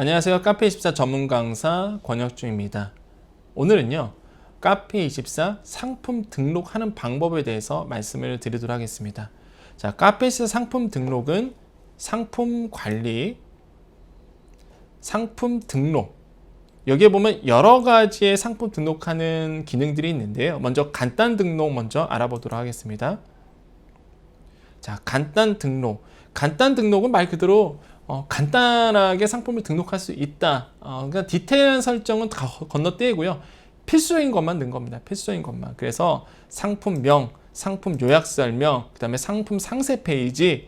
안녕하세요. 카페24 전문 강사 권혁주입니다. 오늘은요, 카페24 상품 등록하는 방법에 대해서 말씀을 드리도록 하겠습니다. 자, 카페24 상품 등록은 상품 관리, 상품 등록, 여기에 보면 여러 가지의 상품 등록하는 기능들이 있는데요. 먼저 간단 등록 먼저 알아보도록 하겠습니다. 자, 간단 등록. 간단 등록은 말 그대로 간단하게 상품을 등록할 수 있다. 그러니까 디테일한 설정은 다 건너뛰고요. 필수적인 것만 넣은 겁니다. 필수적인 것만. 그래서 상품명, 상품 요약 설명, 그 다음에 상품 상세 페이지,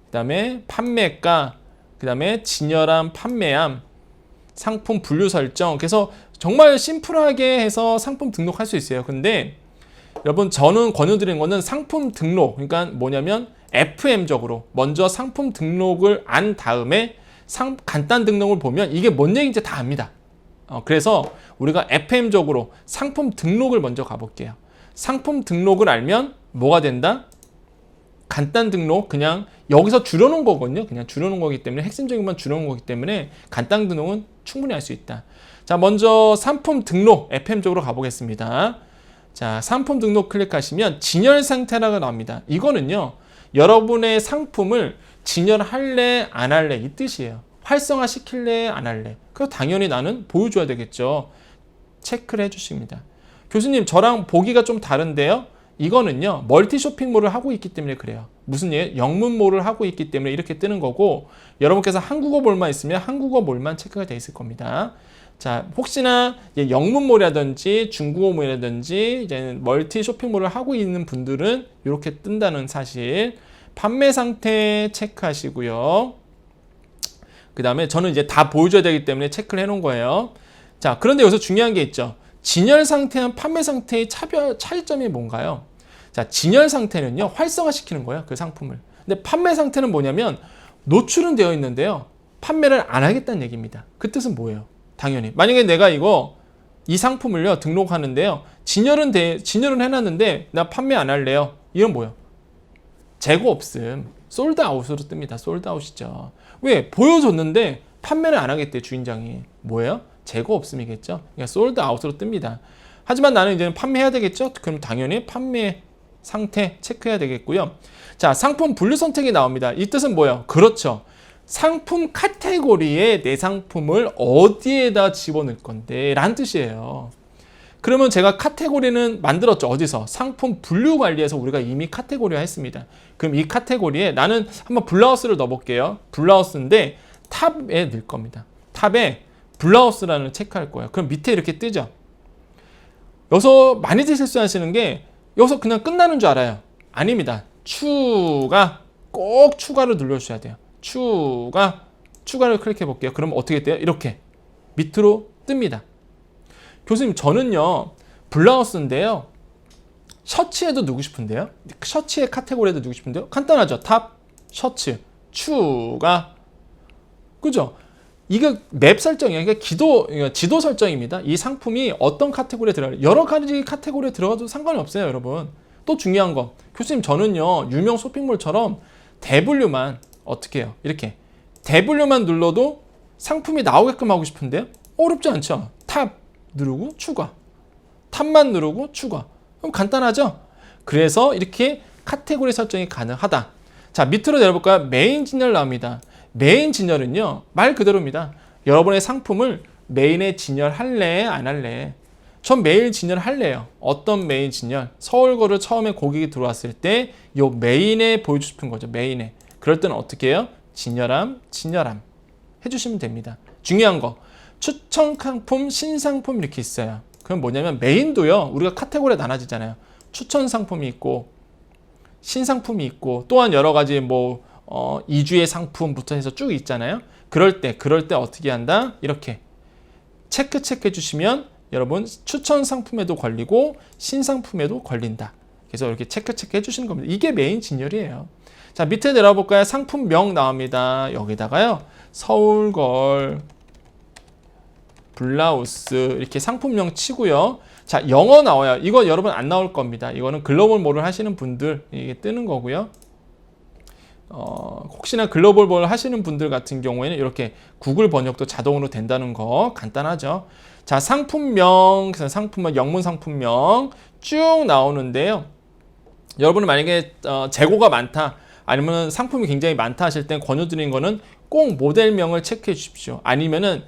그 다음에 판매가, 그 다음에 진열함, 판매함, 상품 분류 설정. 그래서 정말 심플하게 해서 상품 등록할 수 있어요. 근데 여러분, 저는 권유드리는 거는 상품 등록, 그러니까 뭐냐면 FM적으로 먼저 상품 등록을 안 다음에 간단 등록을 보면 이게 뭔 얘기인지 다 압니다. 그래서 우리가 FM적으로 상품 등록을 먼저 가볼게요. 상품 등록을 알면 뭐가 된다? 간단 등록, 그냥 여기서 줄여놓은 거거든요. 그냥 줄여놓은 거기 때문에, 핵심적인 것만 줄여놓은 거기 때문에 간단 등록은 충분히 할 수 있다. 자, 먼저 상품 등록 FM적으로 가보겠습니다. 자, 상품 등록 클릭하시면 진열 상태라고 나옵니다. 이거는요, 여러분의 상품을 진열할래 안 할래 이 뜻이에요. 활성화 시킬래 안 할래. 그래서 당연히 나는 보여줘야 되겠죠. 체크를 해주십니다. 교수님, 저랑 보기가 좀 다른데요. 이거는요, 멀티 쇼핑몰을 하고 있기 때문에 그래요. 무슨 얘기? 영문몰을 하고 있기 때문에 이렇게 뜨는 거고, 여러분께서 한국어몰만 있으면 한국어몰만 체크가 돼 있을 겁니다. 자, 혹시나 영문몰이라든지 중국어몰이라든지 이제 멀티 쇼핑몰을 하고 있는 분들은 이렇게 뜬다는 사실. 판매 상태 체크하시고요. 그 다음에 저는 이제 다 보여줘야 되기 때문에 체크를 해놓은 거예요. 자, 그런데 여기서 중요한 게 있죠. 진열 상태와 판매 상태의 차이점이 뭔가요? 자, 진열 상태는요, 활성화시키는 거예요, 그 상품을. 근데 판매 상태는 뭐냐면 노출은 되어 있는데요, 판매를 안 하겠다는 얘기입니다. 그 뜻은 뭐예요? 당연히 만약에 내가 이 상품을요 등록하는데요, 진열은 해놨는데 나 판매 안 할래요. 이건 뭐예요? 재고 없음. 솔드아웃으로 뜹니다. 솔드아웃이죠. 왜? 보여줬는데 판매를 안 하겠대, 주인장이. 뭐예요? 재고 없음이겠죠. 그러니까 솔드아웃으로 뜹니다. 하지만 나는 이제 판매해야 되겠죠. 그럼 당연히 판매 상태 체크해야 되겠고요. 자, 상품 분류 선택이 나옵니다. 이 뜻은 뭐예요? 그렇죠. 상품 카테고리에 내 상품을 어디에다 집어넣을 건데 라는 뜻이에요. 그러면 제가 카테고리는 만들었죠. 어디서? 상품 분류 관리에서 우리가 이미 카테고리화 했습니다. 그럼 이 카테고리에 나는 한번 블라우스를 넣어볼게요. 블라우스인데 탑에 넣을 겁니다. 탑에 블라우스라는 체크할 거예요. 그럼 밑에 이렇게 뜨죠. 여기서 많이들 실수하시는 게 여기서 그냥 끝나는 줄 알아요. 아닙니다. 추가, 꼭 추가를 눌러주셔야 돼요. 추가를 클릭해 볼게요. 그럼 어떻게 돼요? 이렇게 밑으로 뜹니다. 교수님, 저는요 블라우스인데요, 셔츠에도 넣고 싶은데요, 셔츠의 카테고리에도 넣고 싶은데요. 간단하죠. 탑, 셔츠, 추가. 그죠? 이거 맵 설정이에요. 그러니까 지도 설정입니다. 이 상품이 어떤 카테고리에 들어가요. 여러 가지 카테고리에 들어가도 상관이 없어요, 여러분. 또 중요한 거, 교수님, 저는요 유명 쇼핑몰처럼 대분류만 어떻게 해요? 이렇게 대분류만 눌러도 상품이 나오게끔 하고 싶은데요, 어렵지 않죠? 탑 누르고 추가, 탑만 누르고 추가. 그럼 간단하죠? 그래서 이렇게 카테고리 설정이 가능하다. 자, 밑으로 내려볼까요? 메인 진열 나옵니다. 메인 진열은요, 말 그대로입니다. 여러분의 상품을 메인에 진열할래 안 할래? 전 메인 진열 할래요. 어떤 메인 진열? 서울거를 처음에 고객이 들어왔을 때 이 메인에 보여주고 싶은 거죠. 메인에. 그럴 때는 어떻게 해요? 진열함 해주시면 됩니다. 중요한 거, 추천 상품, 신상품 이렇게 있어요. 그럼 뭐냐면 메인도요, 우리가 카테고리에 나눠지잖아요. 추천 상품이 있고 신상품이 있고 또한 여러 가지 2주의 상품부터 해서 쭉 있잖아요. 그럴 때 어떻게 한다? 이렇게 체크 해주시면 여러분 추천 상품에도 걸리고 신상품에도 걸린다. 그래서 이렇게 체크 해주시는 겁니다. 이게 메인 진열이에요. 자, 밑에 내려볼까요? 상품명 나옵니다. 여기다가요, 서울걸 블라우스 이렇게 상품명 치고요. 자, 영어 나와요. 이거 여러분 안 나올 겁니다. 이거는 글로벌몰을 하시는 분들 이게 뜨는 거고요. 혹시나 글로벌 하시는 분들 같은 경우에는 이렇게 구글 번역도 자동으로 된다는 거 간단하죠. 자, 상품명, 영문 상품명 쭉 나오는데요. 여러분은 만약에 재고가 많다, 아니면 상품이 굉장히 많다 하실 땐 권유드리는 거는 꼭 모델명을 체크해 주십시오. 아니면은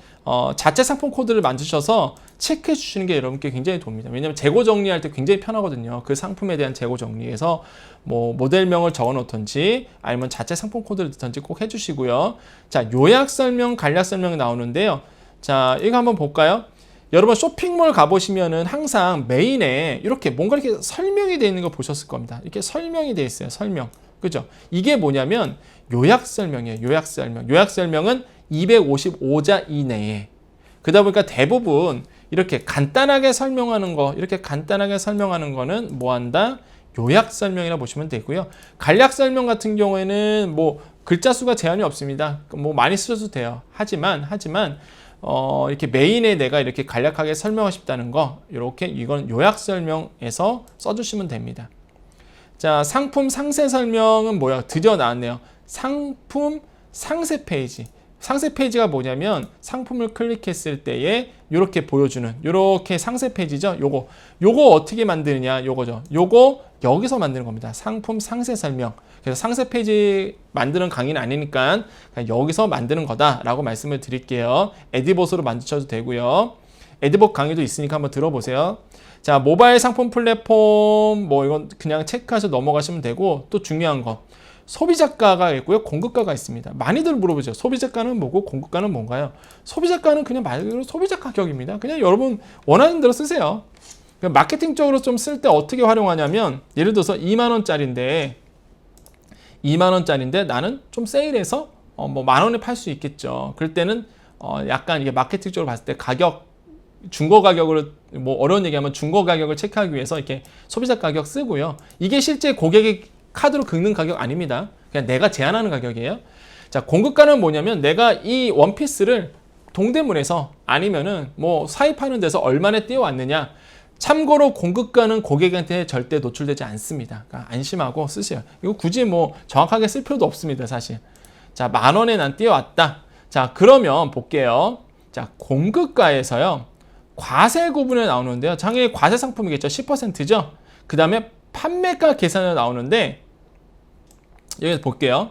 자체 상품 코드를 만드셔서 체크해 주시는 게 여러분께 굉장히 도움입니다. 왜냐하면 재고 정리할 때 굉장히 편하거든요. 그 상품에 대한 재고 정리에서 뭐 모델명을 적어 놓던지 아니면 자체 상품 코드를 넣던지 꼭 해주시고요. 자, 요약 설명, 간략 설명이 나오는데요. 자, 이거 한번 볼까요? 여러분 쇼핑몰 가보시면은 항상 메인에 이렇게 뭔가 이렇게 설명이 되어 있는 거 보셨을 겁니다. 이렇게 설명이 되어 있어요. 설명. 그죠? 이게 뭐냐면 요약 설명이에요. 요약 설명. 요약 설명은 255자 이내에. 그러다 보니까 대부분 이렇게 간단하게 설명하는 거, 이렇게 간단하게 설명하는 거는 뭐 한다? 요약 설명이라 보시면 되고요. 간략 설명 같은 경우에는 뭐 글자 수가 제한이 없습니다. 뭐 많이 쓰셔도 돼요. 하지만 이렇게 메인에 내가 이렇게 간략하게 설명하고 싶다는 거, 이렇게 이건 요약 설명에서 써주시면 됩니다. 자, 상품 상세 설명은 뭐야? 드디어 나왔네요. 상품 상세 페이지. 상세 페이지가 뭐냐면 상품을 클릭했을 때에 이렇게 보여주는 이렇게 상세 페이지죠. 요거 어떻게 만드느냐, 요거죠. 요거 여기서 만드는 겁니다. 상품 상세 설명. 그래서 상세 페이지 만드는 강의는 아니니까 그냥 여기서 만드는 거다라고 말씀을 드릴게요. 에디봇으로 만드셔도 되고요. 에디봇 강의도 있으니까 한번 들어보세요. 자, 모바일 상품 플랫폼 뭐 이건 그냥 체크하셔서 넘어가시면 되고, 또 중요한 거 소비자가가 있고요, 공급가가 있습니다. 많이들 물어보죠. 소비자가는 뭐고 공급가는 뭔가요? 소비자가는 그냥 말 그대로 소비자 가격입니다. 그냥 여러분 원하는 대로 쓰세요. 마케팅적으로 좀 쓸 때 어떻게 활용하냐면, 예를 들어서 2만원짜리인데 나는 좀 세일해서 뭐 만원에 팔 수 있겠죠. 그럴 때는 약간 이게 마케팅적으로 봤을 때 가격, 중고 가격으로, 뭐 어려운 얘기하면 중고 가격을 체크하기 위해서 이렇게 소비자 가격 쓰고요. 이게 실제 고객이 카드로 긁는 가격 아닙니다. 그냥 내가 제한하는 가격이에요. 자, 공급가는 뭐냐면 내가 이 원피스를 동대문에서 아니면은 뭐 사입하는 데서 얼마나 띄워왔느냐. 참고로 공급가는 고객한테 절대 노출되지 않습니다. 그러니까 안심하고 쓰세요. 이거 굳이 뭐 정확하게 쓸 필요도 없습니다, 사실. 자, 만원에 난 띄워왔다. 자, 그러면 볼게요. 자, 공급가에서요, 과세 구분에 나오는데요. 당연히 과세 상품이겠죠. 10%죠. 그 다음에 판매가 계산에 나오는데, 여기서 볼게요.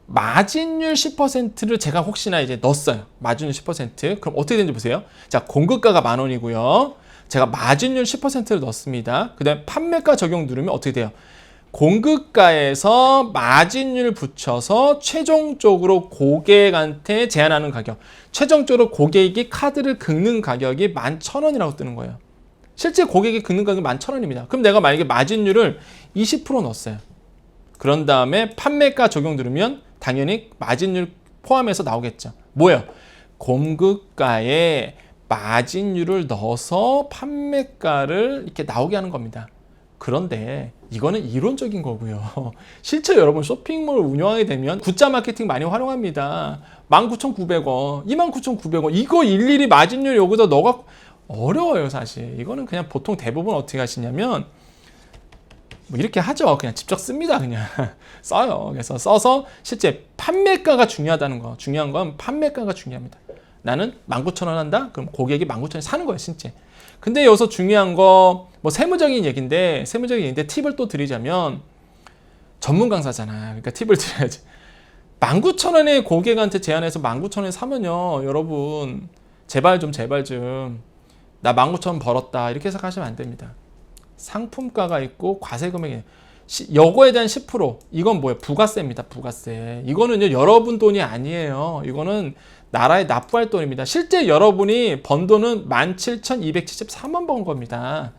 마진율 10%를 제가 혹시나 이제 넣었어요. 마진율 10%. 그럼 어떻게 되는지 보세요. 자, 공급가가 만원이고요. 제가 마진율 10%를 넣습니다. 그 다음에 판매가 적용 누르면 어떻게 돼요? 공급가에서 마진율 붙여서 최종적으로 고객한테 제한하는 가격, 최종적으로 고객이 카드를 긁는 가격이 11,000원이라고 뜨는 거예요. 실제 고객이 긁는 가격이 11,000원입니다. 그럼 내가 만약에 마진율을 20% 넣었어요. 그런 다음에 판매가 적용 누르면 당연히 마진율 포함해서 나오겠죠. 뭐예요? 공급가에 마진율을 넣어서 판매가를 이렇게 나오게 하는 겁니다. 그런데 이거는 이론적인 거고요. 실제 여러분 쇼핑몰 운영하게 되면 굿자 마케팅 많이 활용합니다. 19,900원, 29,900원 이거 일일이 마진율 여기다 넣어갖고 어려워요, 사실. 이거는 그냥 보통 대부분 어떻게 하시냐면 뭐 이렇게 하죠. 그냥 직접 씁니다. 그냥 써요. 그래서 써서 실제 판매가가 중요하다는 거. 중요한 건 판매가가 중요합니다. 나는 19,000원 한다? 그럼 고객이 19,000원 사는 거예요, 진짜. 근데 여기서 중요한 거 뭐 세무적인 얘기인데 팁을 또 드리자면, 전문 강사잖아. 그러니까 팁을 드려야지. 19,000원에 고객한테 제안해서 19,000원에 사면요, 여러분 제발 좀 나 19,000원 벌었다 이렇게 생각하시면 안 됩니다. 상품가가 있고 과세 금액이, 요거에 대한 10%, 이건 뭐예요? 부가세입니다. 부가세. 이거는요, 여러분 돈이 아니에요. 이거는 나라에 납부할 돈입니다. 실제 여러분이 번 돈은 17,273원 번 겁니다.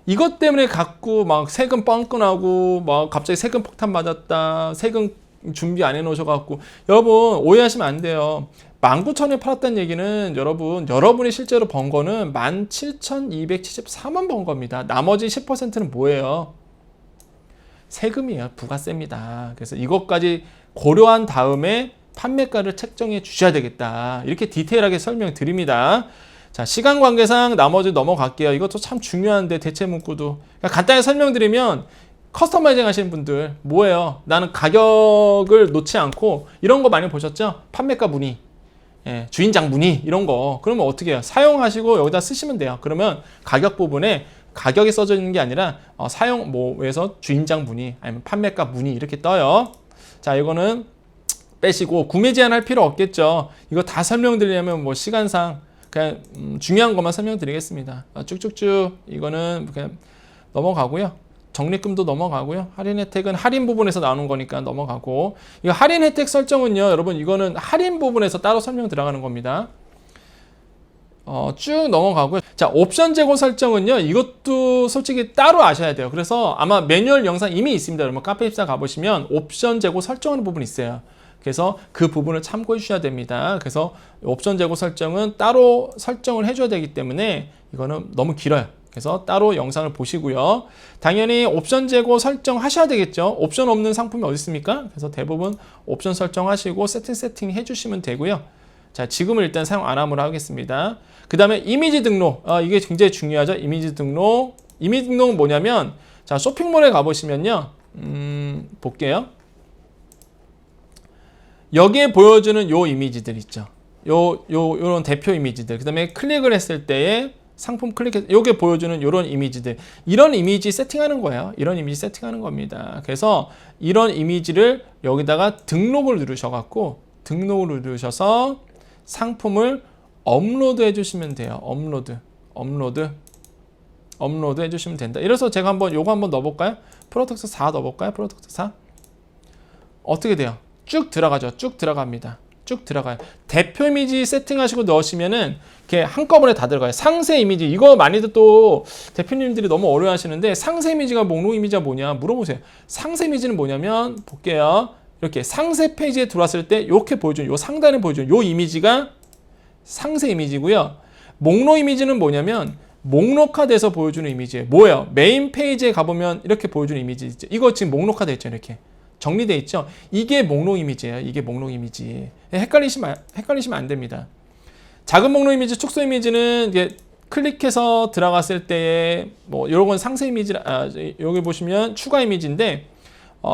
이것 때문에 갖고 막 세금 뻥끈하고 막 갑자기 세금 폭탄 맞았다, 세금 준비 안 해놓으셔갖고, 여러분 오해하시면 안 돼요. 19,000원에 팔았다는 얘기는 여러분이 실제로 번 거는 17,273원 번 겁니다. 나머지 10%는 뭐예요? 세금이에요. 부가세입니다. 그래서 이것까지 고려한 다음에 판매가를 책정해 주셔야 되겠다. 이렇게 디테일하게 설명드립니다. 자, 시간 관계상 나머지 넘어갈게요. 이것도 참 중요한데, 대체 문구도. 그러니까 간단히 설명드리면, 커스터마이징 하시는 분들 뭐예요? 나는 가격을 놓지 않고 이런 거 많이 보셨죠? 판매가 문의, 주인장 문의 이런 거. 그러면 어떻게 해요? 사용하시고 여기다 쓰시면 돼요. 그러면 가격 부분에 가격이 써져 있는 게 아니라 사용 뭐에서 주인장 문의 아니면 판매가 문의 이렇게 떠요. 자, 이거는 빼시고 구매 제한할 필요 없겠죠. 이거 다 설명드리려면 뭐 시간상 그냥 중요한 것만 설명드리겠습니다. 쭉쭉쭉 이거는 그냥 넘어가고요. 적립금도 넘어가고요. 할인 혜택은 할인 부분에서 나오는 거니까 넘어가고, 이거 할인 혜택 설정은요, 여러분 이거는 할인 부분에서 따로 설명 들어가는 겁니다. 쭉 넘어가고요. 자, 옵션 재고 설정은요, 이것도 솔직히 따로 아셔야 돼요. 그래서 아마 매뉴얼 영상 이미 있습니다. 여러분 카페 입사 가보시면 옵션 재고 설정하는 부분이 있어요. 그래서 그 부분을 참고해 주셔야 됩니다. 그래서 옵션 재고 설정은 따로 설정을 해줘야 되기 때문에 이거는 너무 길어요. 그래서 따로 영상을 보시고요. 당연히 옵션 재고 설정하셔야 되겠죠. 옵션 없는 상품이 어디 있습니까? 그래서 대부분 옵션 설정하시고 세팅 해주시면 되고요. 자, 지금은 일단 사용 안 함으로 하겠습니다. 그 다음에 이미지 등록. 이게 굉장히 중요하죠. 이미지 등록. 이미지 등록은 뭐냐면, 자, 쇼핑몰에 가보시면요. 볼게요. 여기에 보여주는 요 이미지들 있죠. 요런 대표 이미지들. 그 다음에 클릭을 했을 때에 상품 클릭해서 요게 보여주는 요런 이미지들. 이런 이미지 세팅하는 거예요. 이런 이미지 세팅하는 겁니다. 그래서 이런 이미지를 여기다가 등록을 누르셔갖고, 등록을 누르셔서 상품을 업로드 해주시면 돼요. 업로드 해주시면 된다. 이래서 제가 요거 한번 넣어볼까요? 프로덕트 4 넣어볼까요? 프로덕트 4. 어떻게 돼요? 쭉 들어가죠. 쭉 들어갑니다. 쭉 들어가요. 대표 이미지 세팅하시고 넣으시면은 이렇게 한꺼번에 다 들어가요. 상세 이미지, 이거 많이들 또 대표님들이 너무 어려워하시는데, 상세 이미지가 목록 이미지가 뭐냐 물어보세요. 상세 이미지는 뭐냐면, 볼게요. 이렇게 상세 페이지에 들어왔을 때 이렇게 보여주는, 요 상단에 보여주는 요 이미지가 상세 이미지고요. 목록 이미지는 뭐냐면 목록화돼서 보여주는 이미지예요. 뭐예요? 메인 페이지에 가보면 이렇게 보여주는 이미지 있죠. 이거 지금 목록화돼 있죠. 이렇게 정리돼 있죠. 이게 목록 이미지예요. 이게 목록 이미지. 헷갈리시면 안 됩니다. 작은 목록 이미지, 축소 이미지는 이게 클릭해서 들어갔을 때에 뭐 이런 건 상세 이미지, 여기 보시면 추가 이미지인데,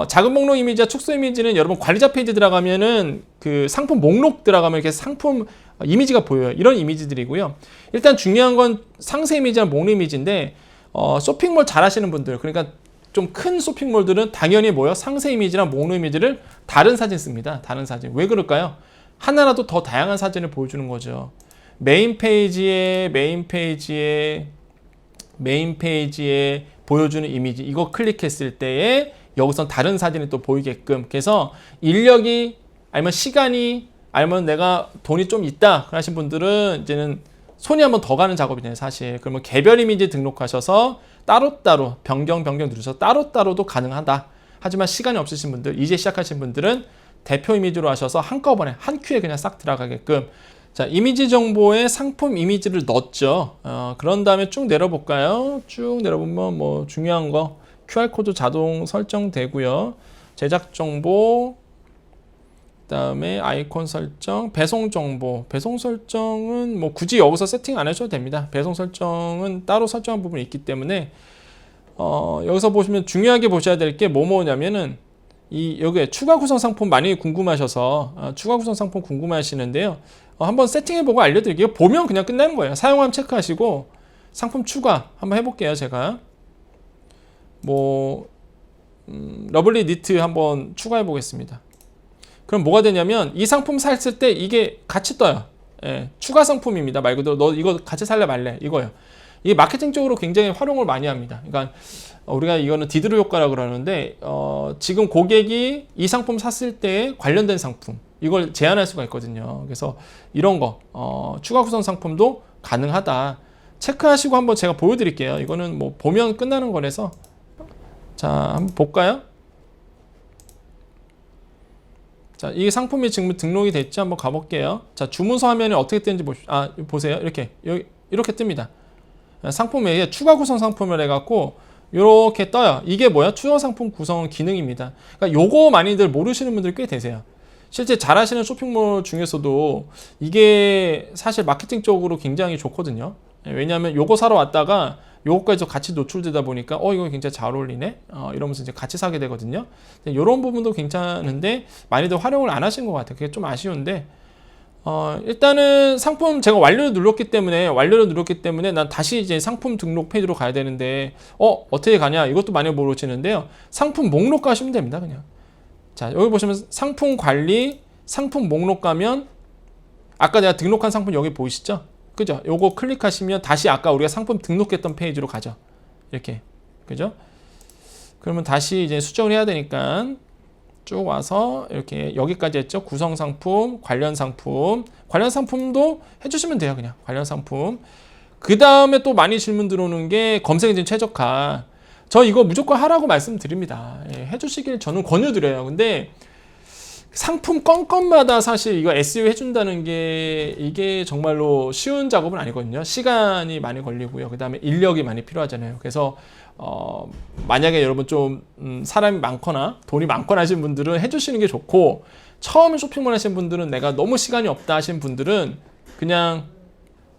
작은 목록 이미지와 축소 이미지는 여러분 관리자 페이지 들어가면은 그 상품 목록 들어가면 이렇게 상품 이미지가 보여요. 이런 이미지들이고요. 일단 중요한 건 상세 이미지와 목록 이미지인데, 쇼핑몰 잘 하시는 분들, 그러니까 좀 큰 쇼핑몰들은 당연히 뭐요? 상세 이미지랑 목록 이미지를 다른 사진 씁니다. 다른 사진. 왜 그럴까요? 하나라도 더 다양한 사진을 보여주는 거죠. 메인 페이지에 보여주는 이미지, 이거 클릭했을 때에 여기서 다른 사진이 또 보이게끔. 그래서 인력이 아니면 시간이 아니면 내가 돈이 좀 있다 하신 분들은 이제는 손이 한번 더 가는 작업이잖아요, 사실. 그러면 개별 이미지 등록하셔서 따로따로 변경 누르셔서 따로따로도 가능하다. 하지만 시간이 없으신 분들, 이제 시작하신 분들은 대표 이미지로 하셔서 한꺼번에 한 큐에 그냥 싹 들어가게끔. 자, 이미지 정보에 상품 이미지를 넣었죠. 그런 다음에 쭉 내려볼까요? 쭉 내려보면 뭐 중요한 거 QR코드 자동 설정되고요. 제작 정보, 그다음에 아이콘 설정, 배송 정보. 배송 설정은 뭐 굳이 여기서 세팅 안 하셔도 됩니다. 배송 설정은 따로 설정한 부분이 있기 때문에 여기서 보시면 중요하게 보셔야 될 게 뭐냐면은 여기에 추가 구성 상품 많이 궁금하셔서 추가 구성 상품 궁금하시는데요. 한번 세팅해보고 알려드릴게요. 보면 그냥 끝나는 거예요. 사용하면 체크하시고 상품 추가 한번 해볼게요. 제가 러블리 니트 한번 추가해 보겠습니다. 그럼 뭐가 되냐면 이 상품 샀을 때 이게 같이 떠요. 추가 상품입니다. 말 그대로 너 이거 같이 살래 말래 이거예요. 이게 마케팅적으로 굉장히 활용을 많이 합니다. 그러니까 우리가 이거는 디드로 효과라고 그러는데, 지금 고객이 이 상품 샀을 때 관련된 상품, 이걸 제한할 수가 있거든요. 그래서 이런 거 추가 구성 상품도 가능하다. 체크하시고 한번 제가 보여드릴게요. 이거는 뭐 보면 끝나는 거라서. 자, 한번 볼까요? 자, 이 상품이 지금 등록이 됐죠? 한번 가볼게요. 자, 주문서 화면이 어떻게 뜨는지 보세요. 이렇게 뜹니다. 상품에 추가 구성 상품을 해갖고 이렇게 떠요. 이게 뭐야? 추가 상품 구성 기능입니다. 그러니까 요거 많이들 모르시는 분들 꽤 되세요. 실제 잘하시는 쇼핑몰 중에서도 이게 사실 마케팅적으로 굉장히 좋거든요. 왜냐하면 요거 사러 왔다가 요거까지 같이 노출되다 보니까 이거 굉장히 잘 어울리네 이러면서 이제 같이 사게 되거든요. 이런 부분도 괜찮은데 많이들 활용을 안 하신 것 같아요. 그게 좀 아쉬운데 일단은 상품 제가 완료를 눌렀기 때문에 난 다시 이제 상품 등록 페이지로 가야 되는데 어떻게 가냐 이것도 많이 물어보시는데요. 상품 목록 가시면 됩니다. 그냥 자 여기 보시면 상품 관리 상품 목록 가면 아까 내가 등록한 상품 여기 보이시죠? 그죠? 요거 클릭하시면 다시 아까 우리가 상품 등록했던 페이지로 가죠. 이렇게 그죠? 그러면 다시 이제 수정을 해야 되니까 쭉 와서 이렇게 여기까지 했죠. 구성 상품, 관련 상품도 해주시면 돼요. 그냥 관련 상품. 그 다음에 또 많이 질문 들어오는 게 검색 엔진 최적화. 저 이거 무조건 하라고 말씀드립니다. 해주시길 저는 권유드려요. 근데 상품 건건마다 사실 이거 SEO 해준다는 게 이게 정말로 쉬운 작업은 아니거든요. 시간이 많이 걸리고요. 그 다음에 인력이 많이 필요하잖아요. 그래서 만약에 여러분 좀 사람이 많거나 돈이 많거나 하신 분들은 해주시는 게 좋고 처음 쇼핑몰 하신 분들은 내가 너무 시간이 없다 하신 분들은 그냥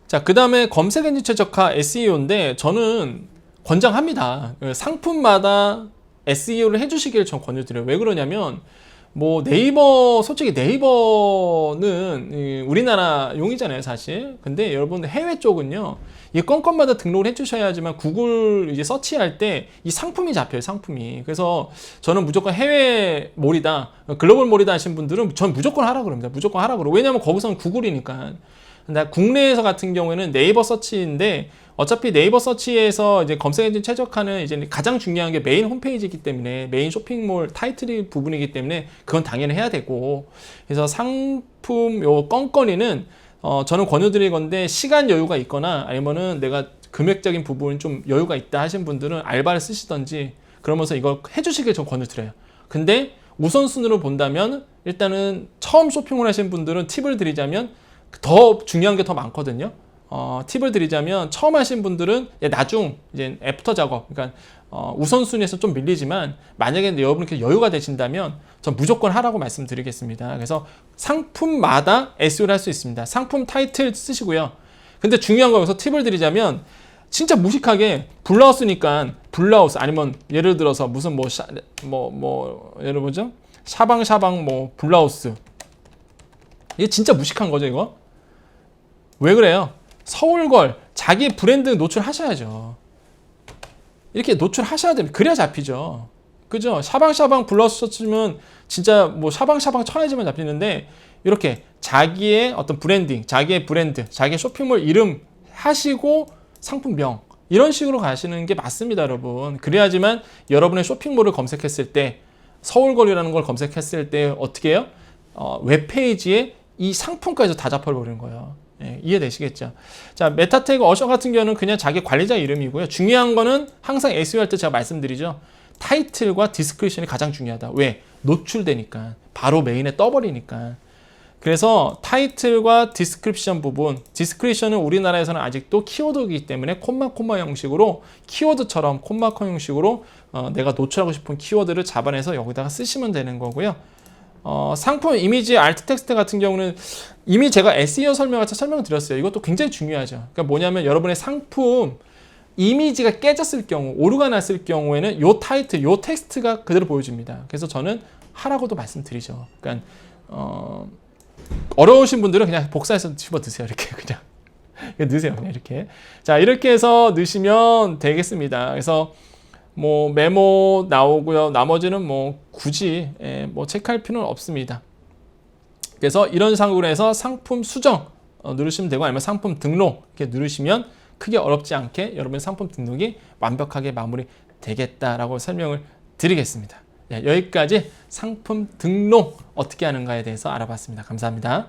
자 그 다음에 검색엔진 최적화 SEO인데 저는 권장합니다. 상품마다 SEO를 해주시기를 전 권유드려요. 왜 그러냐면 뭐 네이버 솔직히 네이버는 우리나라 용이잖아요 사실. 근데 여러분 해외 쪽은요 이 건건마다 등록을 해주셔야지만 구글 이제 서치할 때 이 상품이 잡혀요 상품이. 그래서 저는 무조건 해외 몰이다 글로벌 몰이다 하신 분들은 전 무조건 하라 그럽니다. 무조건 하라 그러고 왜냐면 거기서는 구글이니까. 근데 국내에서 같은 경우에는 네이버 서치인데 어차피 네이버 서치에서 이제 검색 엔진 최적화는 이제 가장 중요한 게 메인 홈페이지이기 때문에 메인 쇼핑몰 타이틀 부분이기 때문에 그건 당연히 해야 되고 그래서 상품 요 건건이는 저는 권유드릴 건데 시간 여유가 있거나 아니면은 내가 금액적인 부분이 좀 여유가 있다 하신 분들은 알바를 쓰시던지 그러면서 이걸 해주시길 전 권유드려요. 근데 우선순위로 본다면 일단은 처음 쇼핑을 하신 분들은 팁을 드리자면 더 중요한 게 더 많거든요. 팁을 드리자면 처음 하신 분들은 나중 이제 애프터 작업 그러니까 우선순위에서 좀 밀리지만 만약에 여러분께 여유가 되신다면 전 무조건 하라고 말씀드리겠습니다. 그래서 상품마다 SEO를 할 수 있습니다. 상품 타이틀 쓰시고요. 근데 중요한 거 여기서 팁을 드리자면 진짜 무식하게 블라우스니까 블라우스 아니면 예를 들어서 무슨 예를 보죠 샤방샤방 뭐 블라우스 이게 진짜 무식한 거죠 이거. 왜 그래요? 서울걸 자기 브랜드 노출하셔야죠. 이렇게 노출하셔야 됩니다. 그래야 잡히죠. 그죠? 샤방샤방 블라우스 치면 진짜 뭐 샤방샤방 쳐야지만 잡히는데 이렇게 자기의 어떤 브랜딩, 자기의 브랜드, 자기의 쇼핑몰 이름 하시고 상품명 이런 식으로 가시는 게 맞습니다, 여러분. 그래야지만 여러분의 쇼핑몰을 검색했을 때 서울거리라는 걸 검색했을 때 어떻게 해요? 웹페이지에 이 상품까지 다 잡혀버리는 거예요. 이해되시겠죠? 자, 메타태그 어셔 같은 경우는 그냥 자기 관리자 이름이고요. 중요한 거는 항상 SEO 할 때 제가 말씀드리죠. 타이틀과 디스크립션이 가장 중요하다. 왜? 노출되니까. 바로 메인에 떠버리니까. 그래서 타이틀과 디스크립션 부분, 디스크립션은 우리나라에서는 아직도 키워드이기 때문에 콤마 형식으로 키워드처럼 콤마 형식으로 내가 노출하고 싶은 키워드를 잡아내서 여기다가 쓰시면 되는 거고요. 상품 이미지 알트 텍스트 같은 경우는 이미 제가 SEO 설명할 때 설명드렸어요. 이것도 굉장히 중요하죠. 그러니까 뭐냐면 여러분의 상품 이미지가 깨졌을 경우, 오류가 났을 경우에는 요 타이틀, 요 텍스트가 그대로 보여집니다. 그래서 저는 하라고도 말씀드리죠. 그러니까 어려우신 분들은 그냥 복사해서 집어 드세요. 이렇게 그냥 넣으세요. 그냥 이렇게. 자, 이렇게 해서 넣으시면 되겠습니다. 그래서 뭐 메모 나오고요. 나머지는 뭐 굳이 뭐 체크할 필요는 없습니다. 그래서 이런 상으로 해서 상품 수정 누르시면 되고 아니면 상품 등록 이렇게 누르시면 크게 어렵지 않게 여러분의 상품 등록이 완벽하게 마무리 되겠다라고 설명을 드리겠습니다. 여기까지 상품 등록 어떻게 하는가에 대해서 알아봤습니다. 감사합니다.